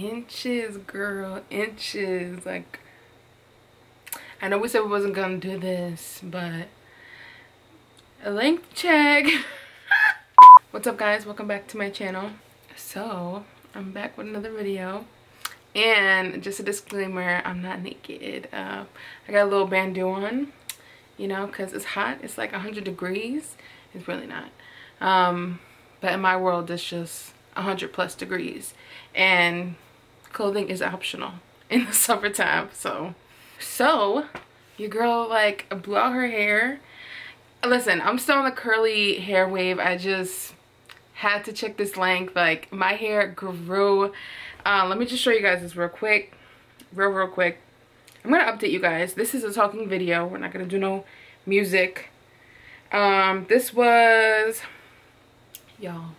inches, girl, inches. Like, I know we said we wasn't gonna do this, but a length check. What's up, guys? Welcome back to my channel. So I'm back with another video, and just a disclaimer, I'm not naked. I got a little bandeau on, you know, because it's hot. It's like 100 degrees. It's really not, but in my world it's just 100+ degrees, and clothing is optional in the summertime. So your girl like blew out her hair. Listen, I'm still on the curly hair wave. I just had to check this length. Like, my hair grew. Let me just show you guys this real quick. Real quick. I'm gonna update you guys. This is a talking video. We're not gonna do no music. This was, y'all,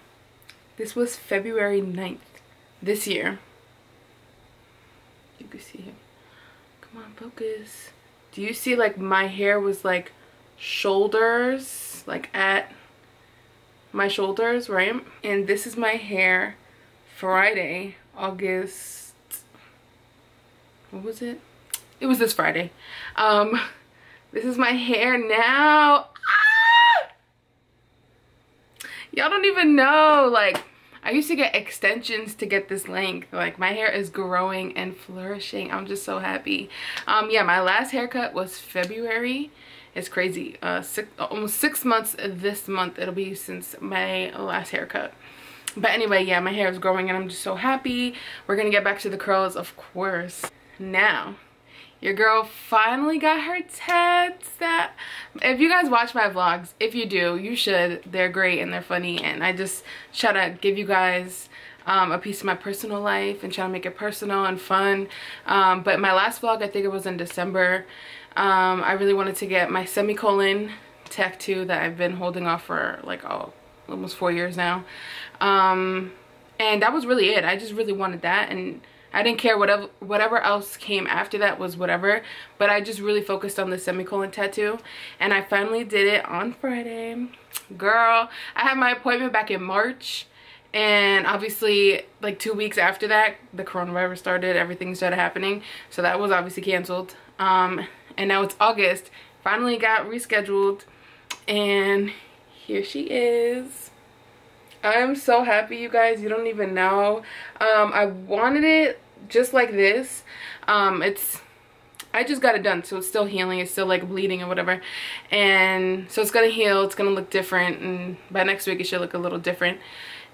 this was February 9th this year. You can see it. Come on, focus. Do you see, like, my hair was like shoulders, like at my shoulders, right? And this is my hair Friday, August, what was it? It was this Friday. This is my hair now. Y'all don't even know, like, I used to get extensions to get this length. Like, my hair is growing and flourishing. I'm just so happy. Yeah, my last haircut was February. It's crazy. Almost 6 months this month it'll be since my last haircut. But anyway, yeah, my hair is growing and I'm just so happy. We're gonna get back to the curls, of course. Now, your girl finally got her tats. That, if you guys watch my vlogs, if you do, you should. They're great and they're funny, and I just try to give you guys a piece of my personal life and try to make it personal and fun. But my last vlog, I think it was in December, I really wanted to get my semicolon tattoo that I've been holding off for like almost 4 years now. And that was really it. I just really wanted that, and I didn't care whatever else came after that was whatever, but I just really focused on the semicolon tattoo, and I finally did it on Friday. Girl, I had my appointment back in March, and obviously like 2 weeks after that the coronavirus started, everything started happening, so that was obviously canceled. And now it's August. Finally got rescheduled, and here she is. I'm so happy, you guys. You don't even know. I wanted it just like this. I just got it done, so it's still healing. It's still like bleeding or whatever, and so it's gonna heal. It's gonna look different, and by next week it should look a little different.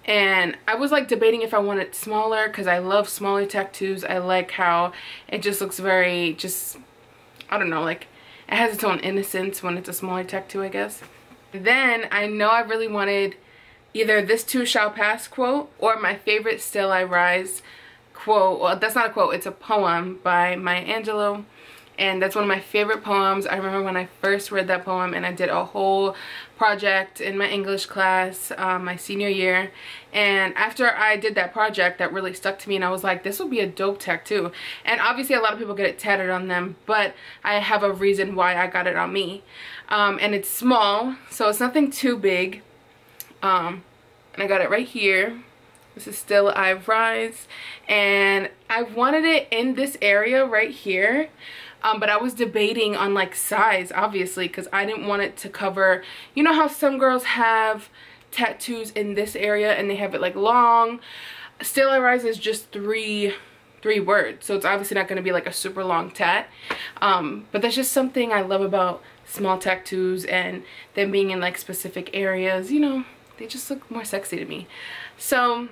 And I was like debating if I want it smaller, because I love smaller tattoos. I like how it just looks very, just, I don't know, like it has its own innocence when it's a smaller tattoo, I guess. Then I know I really wanted either "This too shall pass" quote or my favorite "Still I Rise" quote. Well, that's not a quote, it's a poem by Maya Angelou, and that's one of my favorite poems. I remember when I first read that poem, and I did a whole project in my English class my senior year, and after I did that project, that really stuck to me, and I was like, this would be a dope tattoo. And obviously a lot of people get it tatted on them, but I have a reason why I got it on me. And it's small, so it's nothing too big. And I got it right here. This is "Still I Rise," and I wanted it in this area right here, but I was debating on like size, obviously, because I didn't want it to cover, you know how some girls have tattoos in this area and they have it like long. "Still I Rise" is just three words, so it's obviously not going to be like a super long tat, but that's just something I love about small tattoos and them being in like specific areas, you know. They just look more sexy to me. So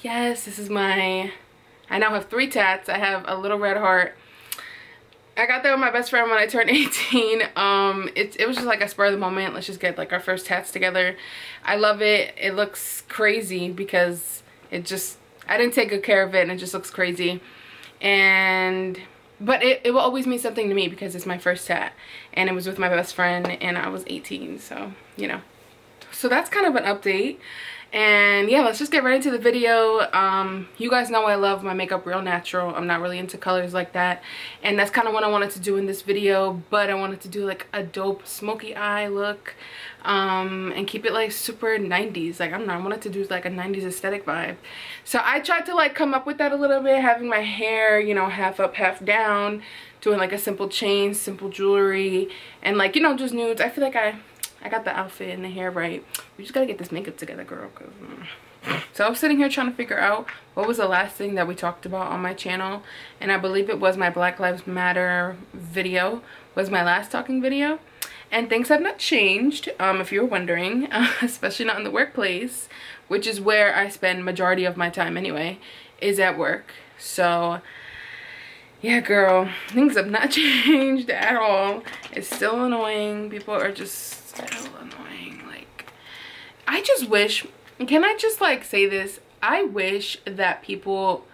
yes, this is my, I now have 3 tats. I have a little red heart. I got that with my best friend when I turned 18. It was just like a spur of the moment. Let's just get like our first tats together. I love it. It looks crazy because it just, I didn't take good care of it, and it just looks crazy. But it will always mean something to me because it's my first tat, and it was with my best friend, and I was 18, so you know. So that's kind of an update, And yeah, let's just get right into the video. You guys know I love my makeup real natural. I'm not really into colors like that, and that's kind of what I wanted to do in this video. But I wanted to do like a dope smoky eye look, and keep it like super 90s. Like, I don't know, I wanted to do like a 90s aesthetic vibe. So I tried to like come up with that a little bit, having my hair, you know, half up, half down, doing like a simple chain, simple jewelry, and like, you know, just nudes. I feel like I got the outfit and the hair right. We just gotta get this makeup together, girl. So I was sitting here trying to figure out what was the last thing that we talked about on my channel, and I believe it was my Black Lives Matter video was my last talking video. And things have not changed, if you were wondering, especially not in the workplace, which is where I spend majority of my time anyway, is at work. So yeah, girl, things have not changed at all. It's still annoying. People are just still annoying. Like, I just wish, can I just like say this? I wish that people,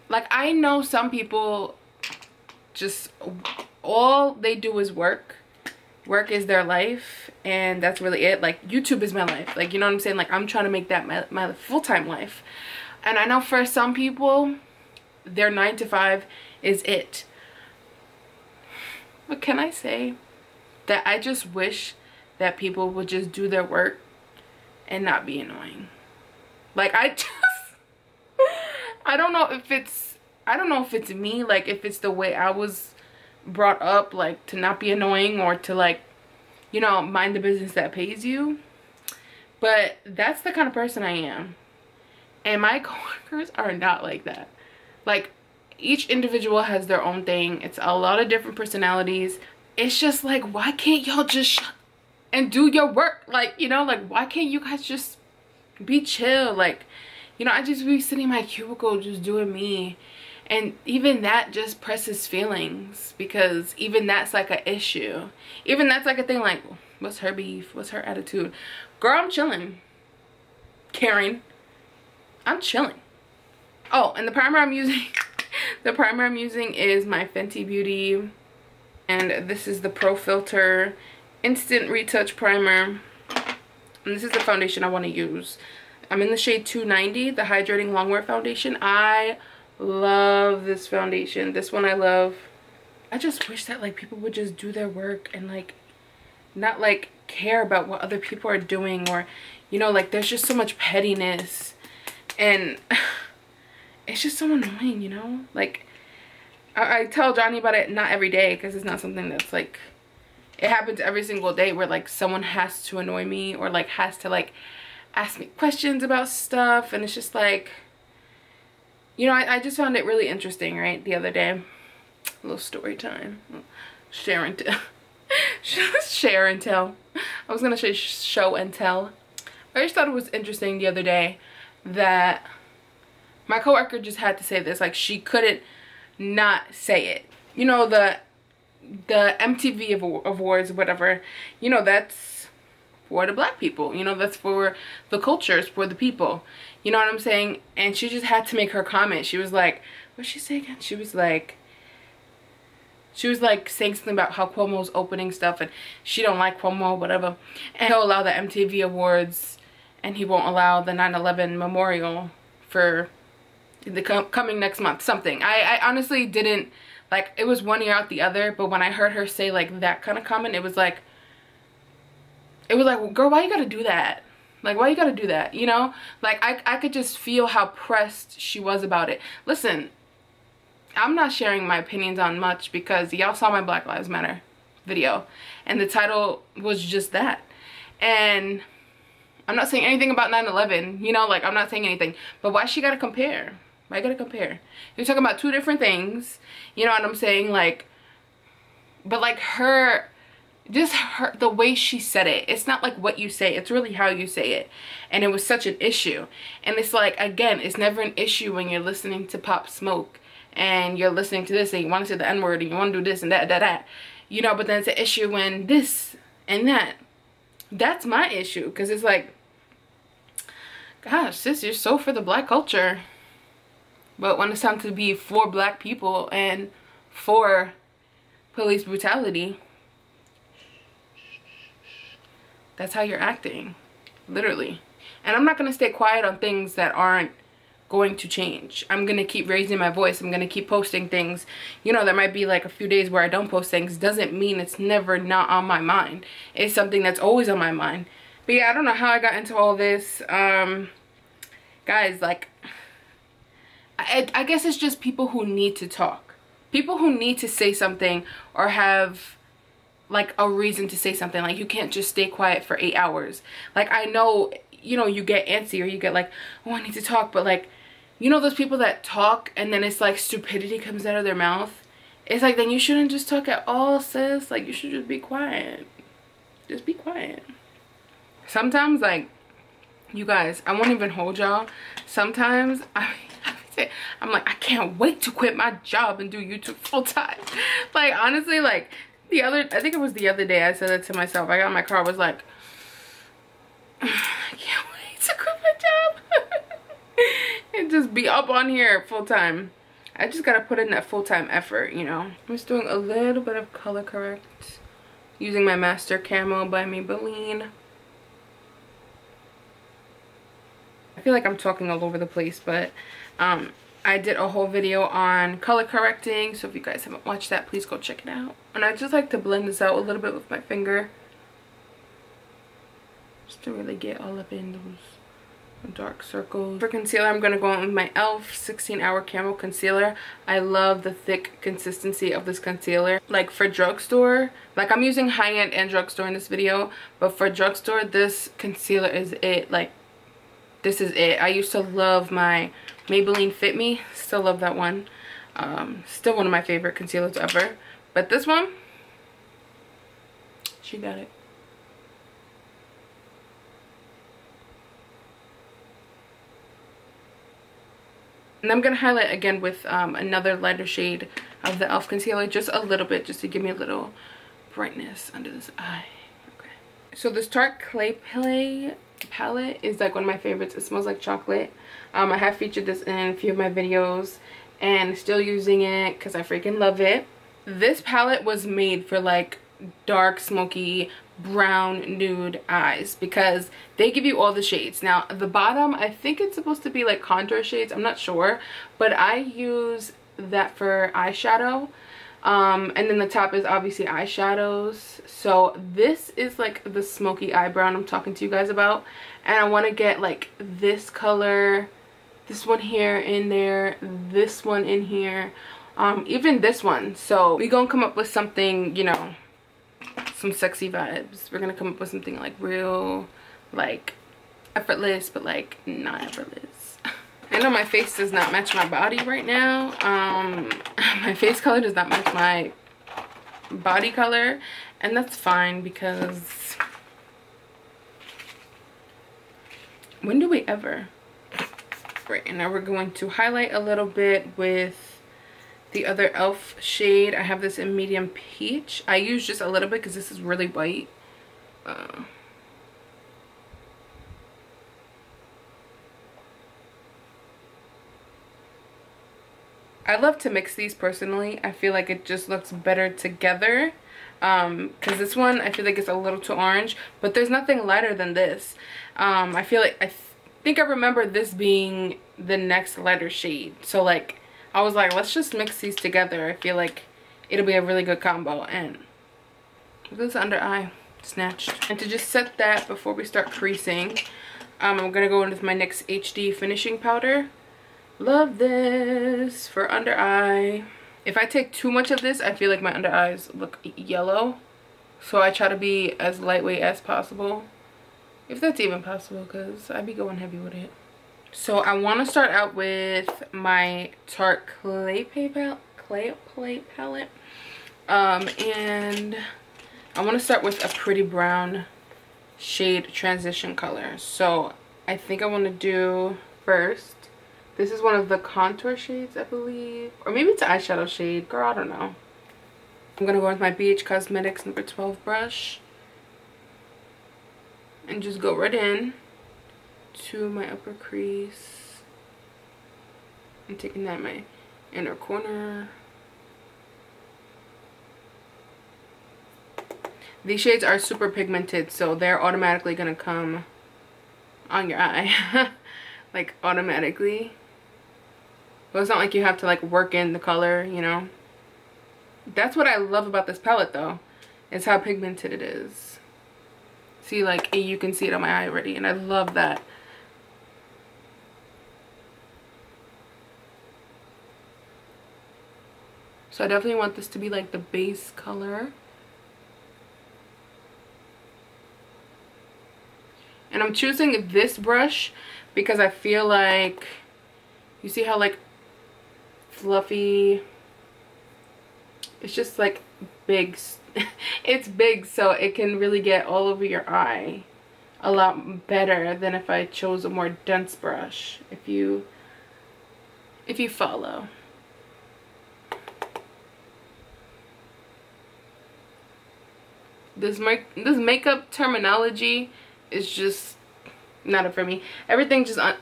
like, I know some people just all they do is work. Work is their life, and that's really it. Like, YouTube is my life. Like, you know what I'm saying? Like, I'm trying to make that my full-time life. And I know for some people, their 9 to 5 is it. But can I say that I just wish that people would just do their work and not be annoying. Like, I don't know if it's me, like if it's the way I was brought up, like to not be annoying or to, like, you know, mind the business that pays you. But that's the kind of person I am, and my coworkers are not like that. Like, each individual has their own thing. It's a lot of different personalities. It's just like, why can't y'all just shut and do your work? Like, you know, like, why can't you guys just be chill? Like, you know, I just be sitting in my cubicle just doing me, and even that just presses feelings, because even that's like an issue. Even that's like a thing. Like, what's her beef? What's her attitude? Girl, I'm chilling, Karen. I'm chilling. Oh, and the primer I'm using the primer I'm using is my Fenty Beauty, and this is the Pro Filter Instant Retouch Primer, and this is the foundation I want to use. I'm in the shade 290, the Hydrating Longwear Foundation. I love this foundation. This one I love. I just wish that, like, people would just do their work and, like, not, like, care about what other people are doing, or, you know, like, there's just so much pettiness, and it's just so annoying, you know? Like, I tell Johnny about it, not every day, because it's not something that's, like, it happens every single day where, like, someone has to annoy me, or, like, has to, like, ask me questions about stuff. And it's just like, you know, I just found it really interesting, right, the other day. A little story time. Share and tell. Share and tell. I was gonna say show and tell. I just thought it was interesting the other day that my coworker just had to say this. Like, she couldn't not say it. You know, the MTV awards, whatever, you know, that's for the black people, you know, that's for the cultures, for the people, you know what I'm saying? And she just had to make her comment. She was like, what'd she say again? She was like saying something about how Cuomo's opening stuff, and she don't like Cuomo, whatever, and he'll allow the MTV awards and he won't allow the 9/11 memorial for the coming next month, something. I honestly didn't, like, it was one ear out the other, but when I heard her say, like, that kind of comment, it was like, well, girl, why you gotta do that? Like, why you gotta do that, you know? Like, I could just feel how pressed she was about it. Listen, I'm not sharing my opinions on much, because y'all saw my Black Lives Matter video, and the title was just that. And I'm not saying anything about 9/11, you know, like, I'm not saying anything, but why she gotta compare? Why you gotta compare? You're talking about two different things, you know what I'm saying? Like, but like the way she said it, it's not like what you say, it's really how you say it. And it was such an issue. And it's like, again, it's never an issue when you're listening to Pop Smoke and you're listening to this and you want to say the N-word and you want to do this and that, you know. But then it's an issue when this and that. That's my issue, because it's like, gosh, sis, you're so for the black culture, but when it's time to be for black people and for police brutality, that's how you're acting, literally. And I'm not going to stay quiet on things that aren't going to change. I'm going to keep raising my voice. I'm going to keep posting things. You know, there might be like a few days where I don't post things. Doesn't mean it's never not on my mind. It's something that's always on my mind. But yeah, I don't know how I got into all this. Guys, like, I guess it's just people who need to talk. People who need to say something or have like a reason to say something. Like, you can't just stay quiet for 8 hours. Like, I know, you know, you get antsy or you get like, oh, I need to talk. But like, you know those people that talk and then it's like stupidity comes out of their mouth? It's like, then you shouldn't just talk at all, sis. Like, you should just be quiet. Just be quiet. Sometimes, like, you guys, I won't even hold y'all. Sometimes I'm like, I can't wait to quit my job and do YouTube full time. Like, honestly, like, I think it was the other day I said that to myself. I got in my car, I was like, I can't wait to quit my job. And just be up on here full time. I just gotta put in that full-time effort, you know. I'm just doing a little bit of color correct using my Master Camo by Maybelline. I feel like I'm talking all over the place, but I did a whole video on color correcting, so if you guys haven't watched that, please go check it out. And I just like to blend this out a little bit with my finger, just to really get all up in those dark circles. For concealer, I'm going to go in with my E.L.F 16-hour Camo Concealer. I love the thick consistency of this concealer. Like, for drugstore, like, I'm using high-end and drugstore in this video, but for drugstore, this concealer is it. Like, this is it. I used to love my Maybelline Fit Me. Still love that one. Still one of my favorite concealers ever. But this one, she got it. And I'm going to highlight again with another lighter shade of the E.L.F concealer. Just a little bit, just to give me a little brightness under this eye. Okay. So this Tarte Clay Play palette is like one of my favorites. It smells like chocolate. I have featured this in a few of my videos and still using it because I freaking love it. This palette was made for like dark, smoky, brown, nude eyes because they give you all the shades. Now the bottom, I think it's supposed to be like contour shades, I'm not sure, but I use that for eyeshadow. And then the top is obviously eyeshadows. So this is like the smoky eyebrow I'm talking to you guys about, and I want to get like this color, this one here in there, this one in here, even this one. So we're gonna come up with something, you know, some sexy vibes. We're gonna come up with something like real, like effortless, but like not effortless. I know my face does not match my body right now. My face color does not match my body color, and that's fine because when do we ever? Right, and now we're going to highlight a little bit with the other E.L.F shade. I have this in medium peach. I use just a little bit because this is really white. I love to mix these personally. I feel like it just looks better together. Because this one, I feel like it's a little too orange, but there's nothing lighter than this. I feel like, I think I remember this being the next lighter shade. So like, I was like, let's just mix these together. I feel like it'll be a really good combo. And this under eye snatched. And to just set that before we start creasing, I'm gonna go in with my NYX HD finishing powder. Love this for under eye. If I take too much of this, I feel like my under eyes look yellow. So I try to be as lightweight as possible. If that's even possible, because I be going heavy with it. So I want to start out with my Tarte Clay Play palette. And I want to start with a pretty brown shade transition color. So I think I want to do first, this is one of the contour shades, I believe. Or maybe it's an eyeshadow shade. Girl, I don't know. I'm going to go with my BH Cosmetics number 12 brush. And just go right in to my upper crease. I'm taking that in my inner corner. These shades are super pigmented, so they're automatically going to come on your eye. Like automatically. But it's not like you have to like work in the color, you know. That's what I love about this palette though, is how pigmented it is. See, like you can see it on my eye already, and I love that. So I definitely want this to be like the base color. And I'm choosing this brush because I feel like, you see how like fluffy, it's just like big. It's big, so it can really get all over your eye a lot better than if I chose a more dense brush, if you follow. This makeup terminology is just not it for me. Everything just I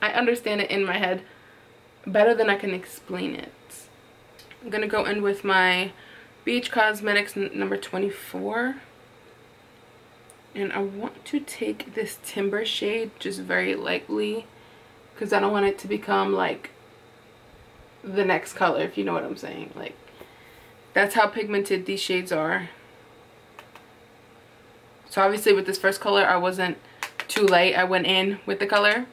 understand it in my head better than I can explain it. I'm gonna go in with my Beige Cosmetics number 24, and I want to take this Timber shade just very lightly because I don't want it to become like the next color, if you know what I'm saying. Like, that's how pigmented these shades are. So obviously with this first color I wasn't too light. I went in with the color.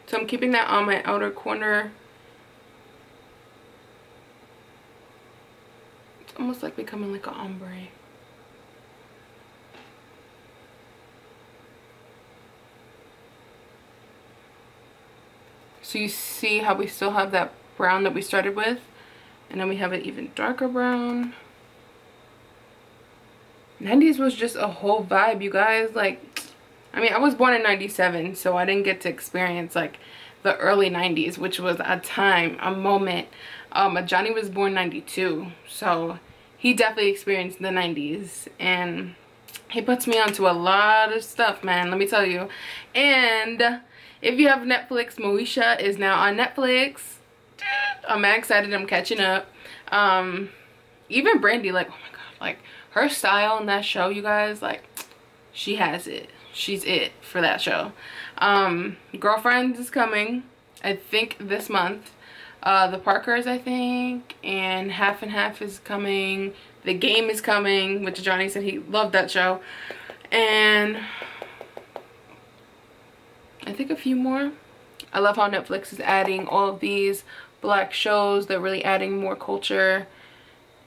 So I'm keeping that on my outer corner. It's almost like becoming like an ombre. So you see how we still have that brown that we started with, and then we have an even darker brown. 90s was just a whole vibe, you guys. Like, I mean, I was born in 97, so I didn't get to experience like the early 90s, which was a time, a moment. Johnny was born 92, so he definitely experienced the 90s, and he puts me onto a lot of stuff, man, let me tell you. And if you have Netflix, Moesha is now on Netflix. I'm mad excited. I'm catching up. Even Brandy, like, oh my god, like her style in that show, you guys, like, she has it. She's it for that show. Girlfriends is coming, I think this month. The Parkers, I think, and Half and Half is coming. The Game is coming, which Johnny said he loved that show. And I think a few more. I love how Netflix is adding all of these black shows. They're really adding more culture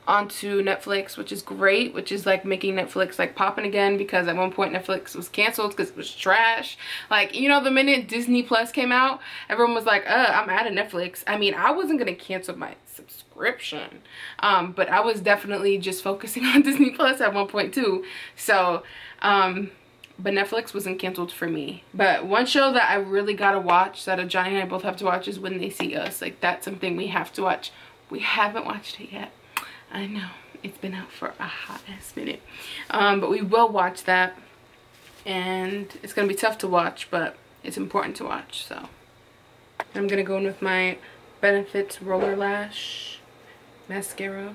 onto Netflix, which is great, which is like making Netflix like popping again, because at one point Netflix was canceled because it was trash. Like, you know, the minute Disney Plus came out, everyone was like, I'm out of Netflix. I mean, I wasn't gonna cancel my subscription, but I was definitely just focusing on Disney Plus at one point too. So but Netflix wasn't canceled for me. But one show that I really gotta watch, that Johnny and I both have to watch, is When They See Us. Like, that's something we have to watch. We haven't watched it yet. I know, it's been out for a hot ass minute. But we will watch that. And it's gonna be tough to watch, but it's important to watch, so. I'm gonna go in with my Benefits Roller Lash mascara.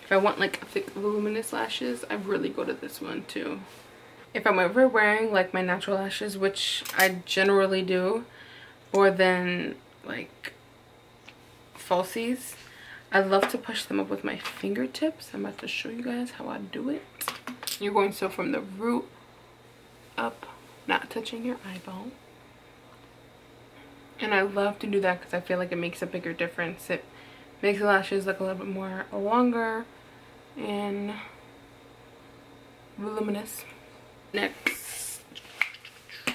If I want like thick voluminous lashes, I really go to this one too. If I'm ever wearing like my natural lashes, which I generally do, or then like falsies, I love to push them up with my fingertips. I'm about to show you guys how I do it. You're going so from the root up, not touching your eyeball. And I love to do that because I feel like it makes a bigger difference. It makes the lashes look a little bit more longer and voluminous. Next,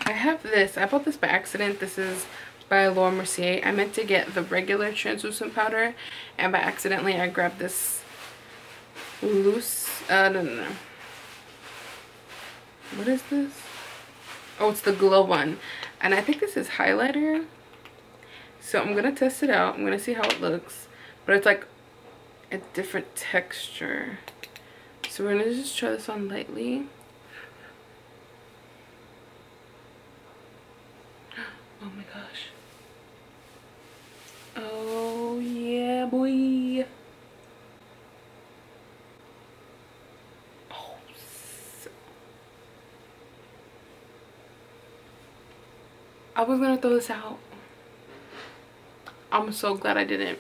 I have this. I bought this by accident. This is by Laura Mercier. I meant to get the regular translucent powder, and by accidentally I grabbed this loose, no. What is this? Oh, it's the glow one. And I think this is highlighter. So I'm gonna test it out. I'm gonna see how it looks. But it's like a different texture. So we're gonna just try this on lightly. Oh my gosh. Oh yeah, boy. Oh, I was gonna throw this out. I'm so glad I didn't,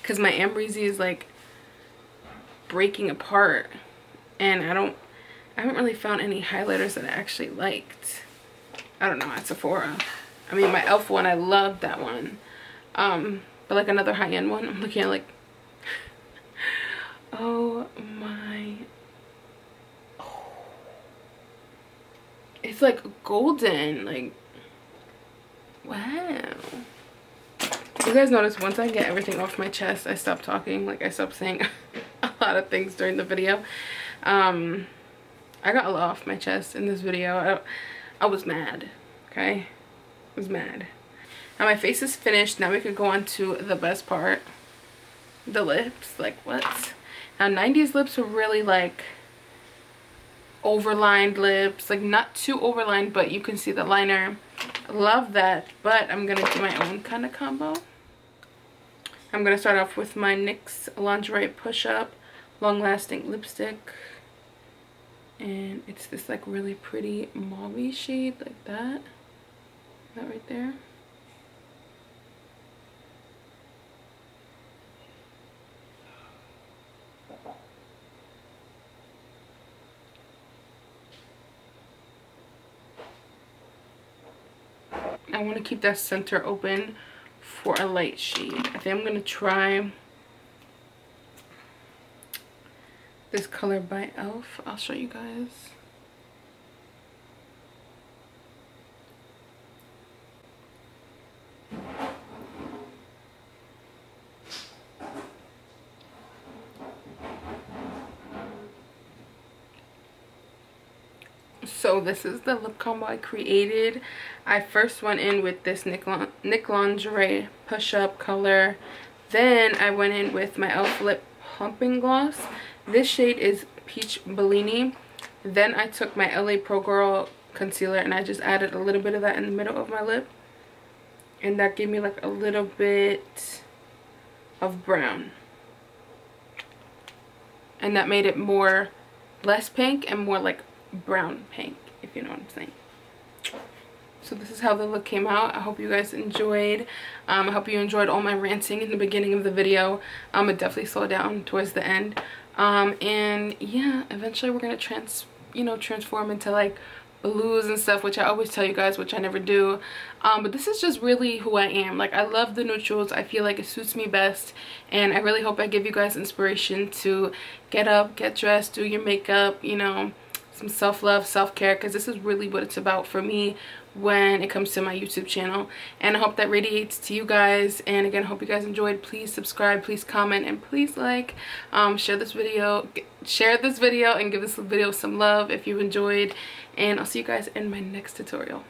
because my Ambreezy is like breaking apart, and I haven't really found any highlighters that I actually liked. I don't know, at Sephora. I mean, my E.L.F. one, I loved that one. But like another high-end one, I'm looking at like, oh my, oh. It's like golden, like, wow. You guys notice once I get everything off my chest, I stop talking. Like, I stop saying a lot of things during the video. I got a lot off my chest in this video. I was mad, okay? I was mad. Now my face is finished. Now we could go on to the best part, the lips. Like, what? Now 90s lips are really like overlined lips, like not too overlined, but you can see the liner. Love that. But I'm gonna do my own kind of combo. I'm gonna start off with my N.Y.X lingerie push-up long-lasting lipstick, and it's this like really pretty mauve shade, like that right there. I want to keep that center open for a light shade. I think I'm going to try this color by E.L.F. I'll show you guys. So this is the lip combo I created. I first went in with this N.Y.X lingerie push-up color. Then I went in with my E.L.F lip plumping gloss. This shade is Peach Bellini. Then I took my LA Pro Girl concealer and I just added a little bit of that in the middle of my lip. And that gave me like a little bit of brown. And that made it more, less pink and more like brown pink, if you know what I'm saying. So this is how the look came out. I hope you guys enjoyed. I hope you enjoyed all my ranting in the beginning of the video. It definitely slowed down towards the end. And yeah, eventually we're gonna transform into like blues and stuff, which I always tell you guys, which I never do. But this is just really who I am. Like, I love the neutrals. I feel like it suits me best, and I really hope I give you guys inspiration to get up, get dressed, do your makeup, you know, some self-love, self-care, because this is really what it's about for me when it comes to my YouTube channel. And I hope that radiates to you guys. And again, I hope you guys enjoyed. Please subscribe, please comment, and please like, share this video and give this video some love if you enjoyed. And I'll see you guys in my next tutorial.